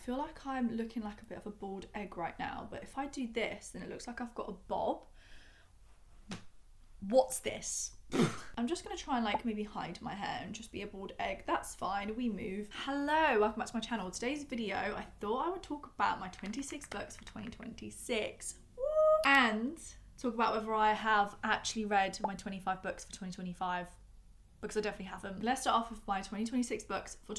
feel like I'm looking like a bit of a bald egg right now, but if I do this, then it looks like I've got a bob. What's this? I'm just going to try and like maybe hide my hair and just be a bald egg. That's fine, we move. Hello, welcome back to my channel. Today's video, I thought I would talk about my 26 books for 2026. Woo! And talk about whether I have actually read my 25 books for 2025, because I definitely haven't. Let's start off with my 2026 books for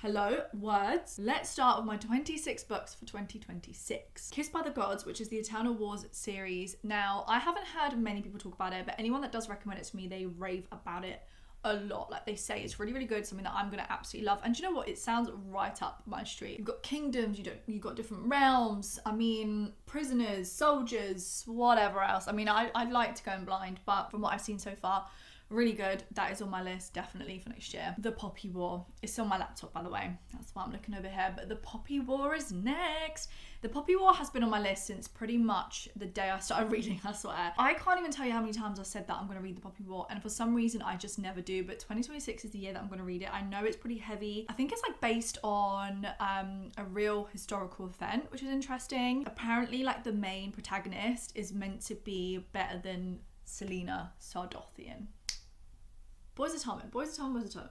Let's start with my 26 books for 2026. Kissed by the Gods, which is the Eternal Wars series. Now, I haven't heard many people talk about it, but anyone that does recommend it to me, they rave about it a lot. Like, they say it's really, really good, something that I'm gonna absolutely love. And do you know what? It sounds right up my street. You've got kingdoms, you've got different realms, I mean, prisoners, soldiers, whatever else. I mean, I'd like to go in blind, but from what I've seen so far, really good. That is on my list definitely for next year. The Poppy War. It's on my laptop, by the way. That's why I'm looking over here. But The Poppy War is next. The Poppy War has been on my list since pretty much the day I started reading, I swear. I can't even tell you how many times I've said that I'm going to read The Poppy War, and for some reason I just never do. But 2026 is the year that I'm going to read it. I know it's pretty heavy. I think it's like based on a real historical event, which is interesting. Apparently, like, the main protagonist is meant to be better than Selena Sardothian. Boys of Tommen.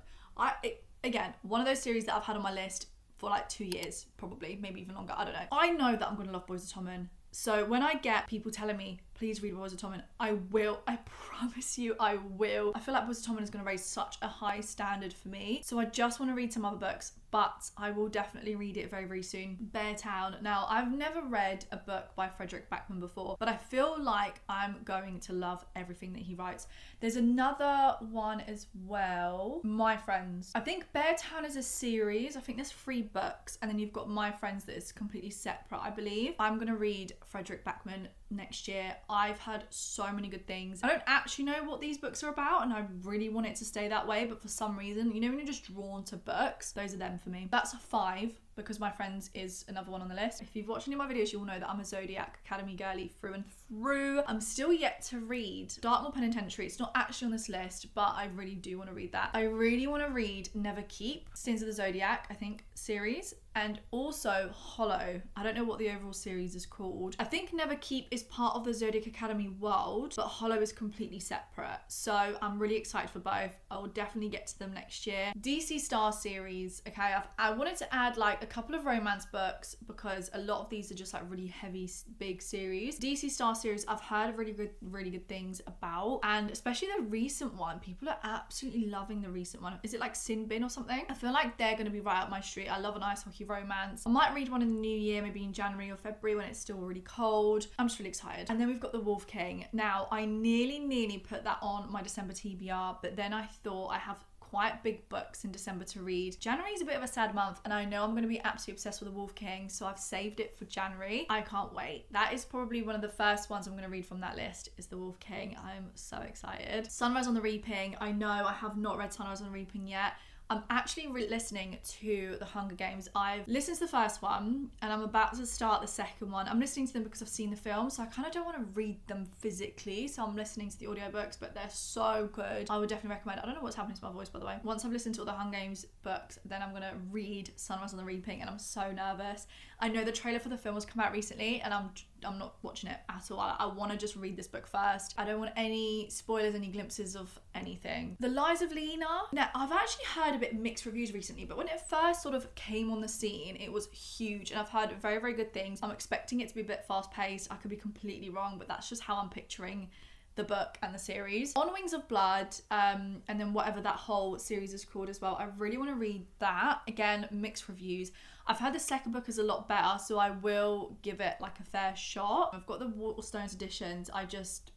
Again, one of those series that I've had on my list for like 2 years, probably, maybe even longer, I don't know. I know that I'm gonna love Boys of Tommen. So when I get people telling me, please read Boys of Tommen, I will. I promise you, I will. I feel like Boys of Tommen is going to raise such a high standard for me. So I just want to read some other books, but I will definitely read it very, very soon. Beartown. Now, I've never read a book by Fredrik Backman before, but I feel like I'm going to love everything that he writes. There's another one as well, My Friends. I think Beartown is a series. I think there's 3 books, and then you've got My Friends that is completely separate, I believe. I'm going to read Fredrik Backman next year. I've heard so many good things. I don't actually know what these books are about, and I really want it to stay that way, but for some reason, you know, when you're just drawn to books, those are them for me. That's a 5, because My Friends is another one on the list. If you've watched any of my videos, you'll know that I'm a Zodiac Academy girly through and through. I'm still yet to read Dartmoor Penitentiary. It's not actually on this list, but I really do want to read that. I really want to read Never Keep, Sins of the Zodiac, I think, series, and also Hollow. I don't know what the overall series is called. I think Never Keep is part of the Zodiac Academy world, but Hollow is completely separate. So I'm really excited for both. I will definitely get to them next year. DC Star series. Okay, I wanted to add like a couple of romance books because a lot of these are just like really heavy, big series. DC Star series, I've heard really good things about, and especially the recent one. People are absolutely loving the recent one. Is it like Sin Bin or something? I feel like they're going to be right up my street. I love an ice hockey romance. I might read one in the new year, maybe in January or February when it's still really cold. I'm just really excited. And then we've got The Wolf King. Now, I nearly put that on my December TBR, but then I thought I have quite big books in December to read. January is a bit of a sad month, and I know I'm going to be absolutely obsessed with The Wolf King, so I've saved it for January. I can't wait. That is probably one of the first ones I'm going to read from that list, is The Wolf King. I'm so excited. Sunrise on the Reaping. I know I have not read Sunrise on the Reaping yet. I'm actually listening to The Hunger Games. I've listened to the first one and I'm about to start the second one. I'm listening to them because I've seen the film, so I kind of don't want to read them physically, so I'm listening to the audiobooks, but they're so good. I would definitely recommend it. I don't know what's happening to my voice, by the way. Once I've listened to all the Hunger Games books, then I'm going to read Sunrise on the Reaping, and I'm so nervous. I know the trailer for the film has come out recently, and I'm not watching it at all. I want to just read this book first. I don't want any spoilers, any glimpses of anything. The Lies of Lena. Now, I've actually heard a bit mixed reviews recently, but when it first sort of came on the scene, it was huge, and I've heard very, very good things. I'm expecting it to be a bit fast-paced. I could be completely wrong, but that's just how I'm picturing the book and the series. On Wings of Blood, and then whatever that whole series is called as well. I really want to read that. Again, mixed reviews. I've heard the second book is a lot better, so I will give it like a fair shot. I've got the Waterstones editions. I just,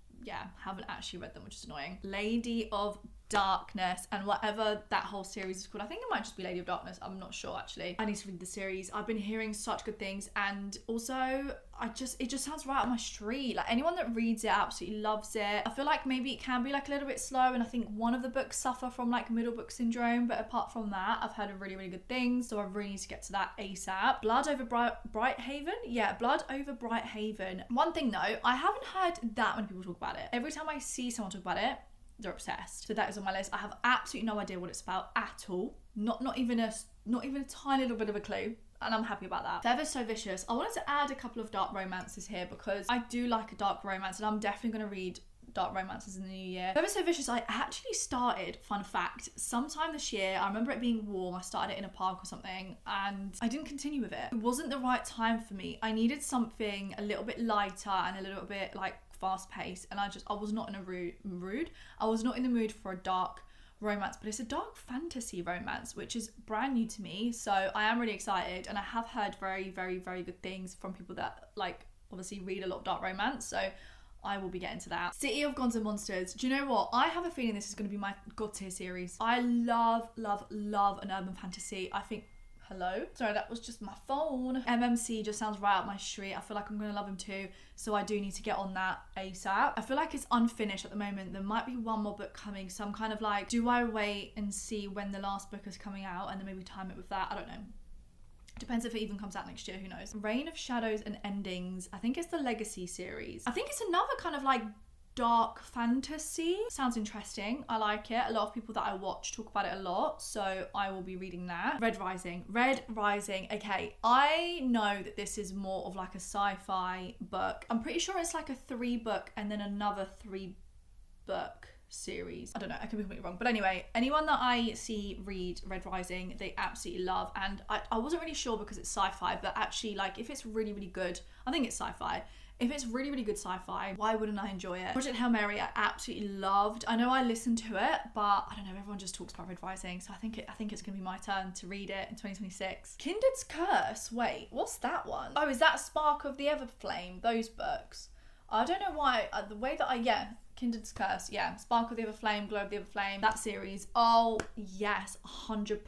haven't actually read them, which is annoying. Lady of Darkness, and whatever that whole series is called. I think it might just be Lady of Darkness. I'm not sure, actually. I need to read the series. I've been hearing such good things, and also it just sounds right up my street. Like, anyone that reads it absolutely loves it. I feel like maybe it can be like a little bit slow, and I think one of the books suffer from like middle book syndrome, but apart from that, I've heard really good things, so I really need to get to that ASAP. Blood Over Brighthaven? Yeah, Blood Over Brighthaven. One thing though, I haven't heard that many people talk about it. Every time I see someone talk about it, they're obsessed. So that is on my list. I have absolutely no idea what it's about at all. Not even a tiny little bit of a clue. and I'm happy about that. Ever So Vicious. I wanted to add a couple of dark romances here because I do like a dark romance, and I'm definitely going to read dark romances in the new year. Ever So Vicious, I actually started, fun fact, sometime this year. I remember it being warm. I started it in a park or something, and I didn't continue with it. It wasn't the right time for me. I needed something a little bit lighter and a little bit like fast paced, and I was not in a I was not in the mood for a dark romance, but it's a dark fantasy romance, which is brand new to me, so I am really excited, and I have heard very, very, very good things from people that like obviously read a lot of dark romance, so I will be getting to that. City of Gods and Monsters. Do you know what? I have a feeling this is going to be my God tier series. I love, love, love an urban fantasy. I think, hello? Sorry, that was just my phone. MMC just sounds right up my street. I feel like I'm going to love him too, so I do need to get on that ASAP. I feel like it's unfinished at the moment. There might be one more book coming, so I'm kind of like, do I wait and see when the last book is coming out and then maybe time it with that? I don't know. Depends if it even comes out next year, who knows. Reign of Shadows and Endings. I think it's the Legacy series. I think it's another kind of like dark fantasy. Sounds interesting. I like it. A lot of people that I watch talk about it a lot, so I will be reading that. Red Rising. Okay, I know that this is more of like a sci-fi book. I'm pretty sure it's like a 3-book and then another 3-book series. I don't know, I could be completely wrong, but anyway, anyone that I see read Red Rising, they absolutely love, and I wasn't really sure because it's sci-fi, but actually, like, if it's really, really good, I think it's sci-fi. If it's really, really good sci-fi, why wouldn't I enjoy it? Project Hail Mary, I absolutely loved. I know I listened to it, but I don't know, everyone just talks about Red Rising, so I think it's gonna be my turn to read it in 2026. Kindred's Curse, wait, what's that one? Oh, is that Spark of the Everflame? Those books. I don't know why, the way that Kindred's Curse, yeah. Spark of the Everflame, Glow of the Everflame, that series. Oh, yes, 100%.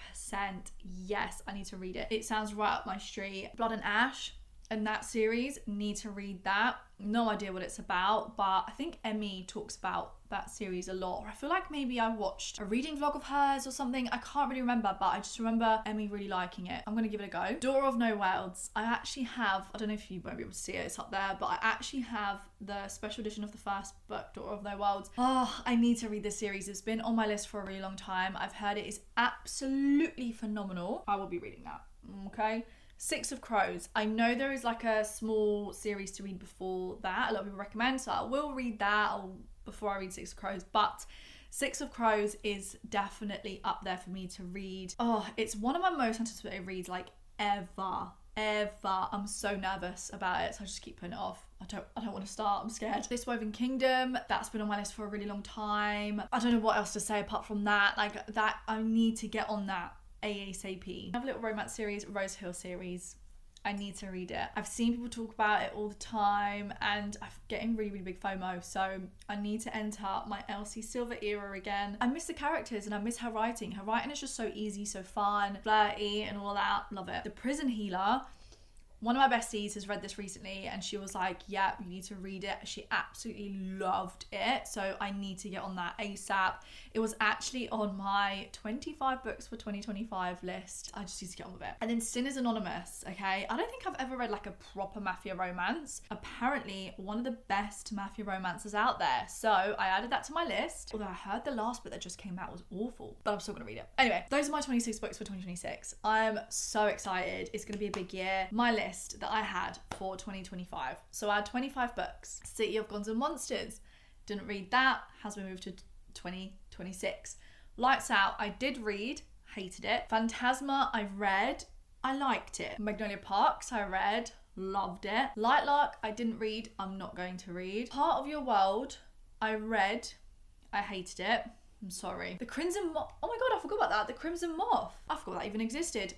Yes, I need to read it. It sounds right up my street. Blood and Ash and that series, need to read that. No idea what it's about, but I think Emmy talks about that series a lot. Or I feel like maybe I watched a reading vlog of hers or something. I can't really remember, but I just remember Emmy really liking it. I'm going to give it a go. Daughter of No Worlds. I actually have, I don't know if you won't be able to see it, it's up there, but I actually have the special edition of the first book, Daughter of No Worlds. Oh, I need to read this series. It's been on my list for a really long time. I've heard it is absolutely phenomenal. I will be reading that, okay? Six of Crows. I know there is like a small series to read before that. A lot of people recommend, so I will read that before I read Six of Crows. But Six of Crows is definitely up there for me to read. Oh, it's one of my most anticipated reads like ever. I'm so nervous about it, so I just keep putting it off. I don't want to start. I'm scared. This Woven Kingdom, that's been on my list for a really long time. I don't know what else to say apart from that. Like that, I need to get on that ASAP. I have a little romance series, Rose Hill series. I need to read it. I've seen people talk about it all the time, and I'm getting really, really big FOMO, so I need to enter my Elsie Silver era again. I miss the characters and I miss her writing. Her writing is just so easy, so fun, flirty and all that. Love it. The Prison Healer. One of my besties has read this recently and she was like, yeah, you need to read it. She absolutely loved it. So I need to get on that ASAP. It was actually on my 25 books for 2025 list. I just need to get on with it. And then Sinners Anonymous, okay? I don't think I've ever read like a proper mafia romance. Apparently one of the best mafia romances out there. So I added that to my list. Although I heard the last book that just came out was awful, but I'm still gonna read it. Anyway, those are my 26 books for 2026. I'm so excited. It's gonna be a big year. My list that I had for 2025. So I had 25 books. City of Gods and Monsters. Didn't read that. Has been moved to 2026. Lights Out. I did read. Hated it. Phantasma. I read. I liked it. Magnolia Parks. I read. Loved it. Lightlark. I didn't read. I'm not going to read. Part of Your World. I read. I hated it. I'm sorry. The Crimson Moth. Oh my god, I forgot about that. The Crimson Moth. I forgot that even existed.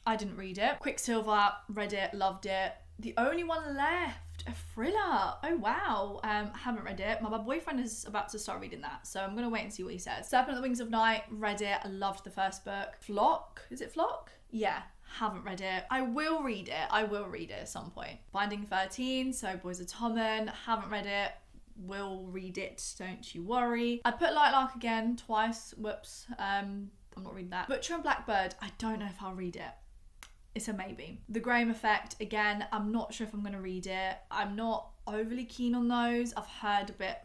I didn't read it. Quicksilver, read it, loved it. The only one left, a thriller. Oh wow. Haven't read it. My boyfriend is about to start reading that, so I'm gonna wait and see what he says. Serpent at the Wings of Night, read it. I loved the first book. Flock, is it Flock? Yeah, haven't read it. I will read it. I will read it at some point. Binding 13, so Boys of Tommen, haven't read it. Will read it, don't you worry. I put Lightlark again twice. Whoops. I'm not reading that. Butcher and Blackbird, I don't know if I'll read it. It's a maybe. The Graham Effect, again, I'm not sure if I'm going to read it. I'm not overly keen on those. I've heard a bit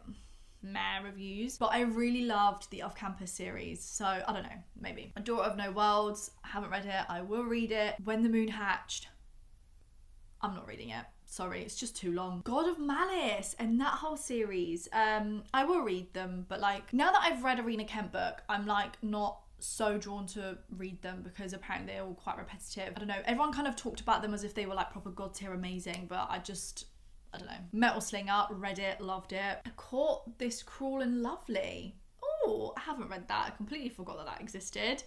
meh reviews, but I really loved the Off Campus series, so I don't know, maybe. A Daughter of No Worlds, I haven't read it, I will read it. When the Moon Hatched, I'm not reading it. Sorry, it's just too long. God of Malice and that whole series, I will read them, but like now that I've read a Rena Kent book, I'm like not so drawn to read them because apparently they're all quite repetitive. I don't know, everyone kind of talked about them as if they were like proper god tier amazing, but I don't know. Metal Slinger, read it, loved it. I caught This Cruel and Lovely. Oh, I haven't read that. I completely forgot that existed.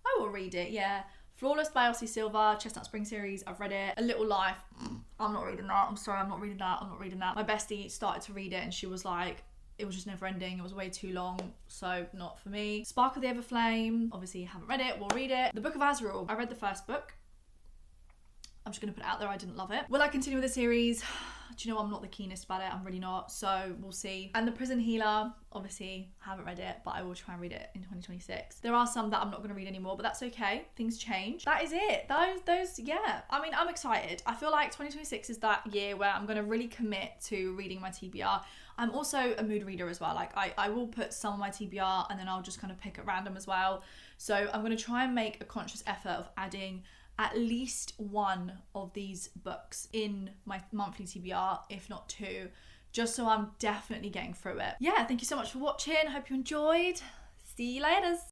I will read it, yeah. Flawless by Elsie Silver, Chestnut Spring series, I've read it. A Little Life, I'm not reading that. I'm sorry, I'm not reading that. My bestie started to read it and she was like, it was just never ending. It was way too long, so not for me. Spark of the Everflame, obviously haven't read it, we'll read it. The Book of Azrael, I read the first book. I'm just gonna put it out there, I didn't love it. Will I continue with the series? Do you know, I'm not the keenest about it, I'm really not, so we'll see. And The Prison Healer, obviously haven't read it, but I will try and read it in 2026. There are some that I'm not gonna read anymore, but that's okay, things change. That is it, those, yeah. I mean, I'm excited. I feel like 2026 is that year where I'm gonna really commit to reading my TBR. I'm also a mood reader as well, like I will put some of my TBR and then I'll just kind of pick at random as well. So I'm gonna try and make a conscious effort of adding at least one of these books in my monthly TBR, if not two, just so I'm definitely getting through it. Yeah, thank you so much for watching. Hope you enjoyed. See you later.